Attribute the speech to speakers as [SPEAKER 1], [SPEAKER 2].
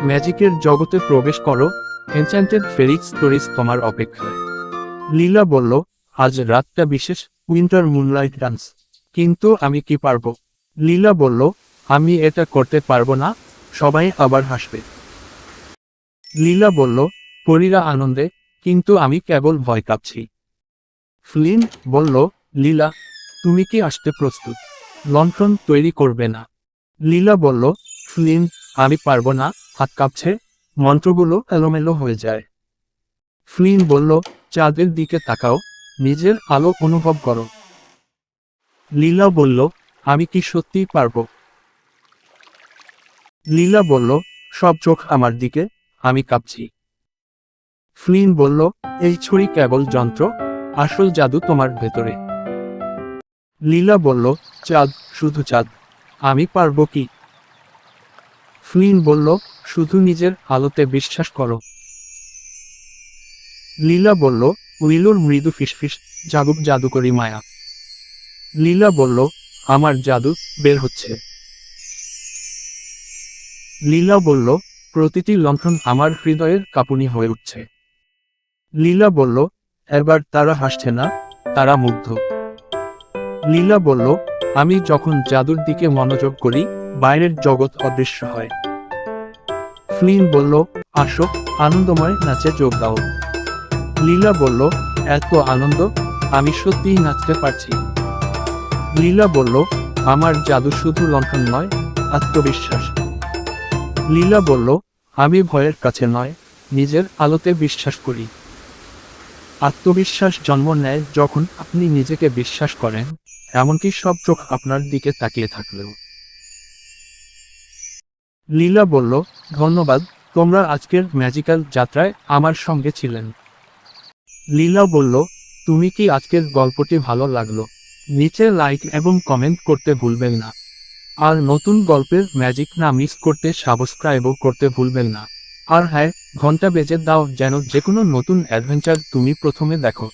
[SPEAKER 1] ম্যাজিকের জগতে প্রবেশ করো, এনচ্যান্টেড ফেরি স্টোরিজ তোমার অপেক্ষায়। লীলা বলল, আজ রাতটা বিশেষ, উইন্টার মুনলাইট ডান্স। কিন্তু আমি কি পারবো? লীলা বলল, আমি এটা করতে পারবো না, সবাই আবার হাসবে। লীলা বলল, পরীরা আনন্দে, কিন্তু আমি কেবল ভয় কাঁপছি। ফ্লিন বলল, লীলা, তুমি কি আসতে প্রস্তুত? লণ্ঠন তৈরি করবে না? লীলা বলল, ফ্লিন, আমি পারবো না, হাত কাঁপছে, মন্ত্রগুলো এলোমেলো হয়ে যায়। ফ্লিন বলল, চাঁদের দিকে তাকাও, নিজের আলো অনুভব করো। লীলা বলল, আমি কি সত্যিই পারবো? লীলা বলল, সব চোখ আমার দিকে, আমি কাঁপছি। ফ্লিন বলল, এই ছড়ি কেবল যন্ত্র, আসল জাদু তোমার ভেতরে। লীলা বলল, চাঁদ, শুধু চাঁদ, আমি পারবো কি? ফ্লিন বলল, শুধু নিজের আলোতে বিশ্বাস করো। লীলা বলল, উইলুর মৃদু ফিসফিস, জাগুক জাদুকরি মায়া। লীলা বলল, আমার জাদু বের হচ্ছে। লীলা বলল, প্রতিটি লণ্ঠন আমার হৃদয়ের কাঁপুনি হয়ে উঠছে। লীলা বলল, এবার তারা হাসছে না, তারা মুগ্ধ। লীলা বলল, আমি যখন জাদুর দিকে মনোযোগ করি, বাইরের জগৎ অদৃশ্য হয়। ফ্লিন বলল, আসো, আনন্দময় নাচে যোগ দাও। লীলা বলল, এত আনন্দ, আমি সত্যিই নাচতে পারছি। লীলা বলল, আমার জাদু শুধু লণ্ঠন নয়, আত্মবিশ্বাস। লীলা বলল, আমি ভয়ের কাছে নয়, নিজের আলোতে বিশ্বাস করি। আত্মবিশ্বাস জন্ম নেয় যখন আপনি নিজেকে বিশ্বাস করেন, এমনকি সব চোখ আপনার দিকে তাকিয়ে থাকলেও। লীলা বলল, ধন্যবাদ, তোমরা আজকের ম্যাজিক্যাল যাত্রায় আমার সঙ্গে ছিলেন। লীলা বলল, তুমি কি আজকের গল্পটি ভালো লাগলো? নিচে লাইক এবং কমেন্ট করতে ভুলবেন না। আর নতুন গল্পের ম্যাজিক না মিস করতে সাবস্ক্রাইবও করতে ভুলবেন না। আর হ্যাঁ, ঘন্টা বেজে দাও যেন যেকোনো নতুন অ্যাডভেঞ্চার তুমি প্রথমে দেখো।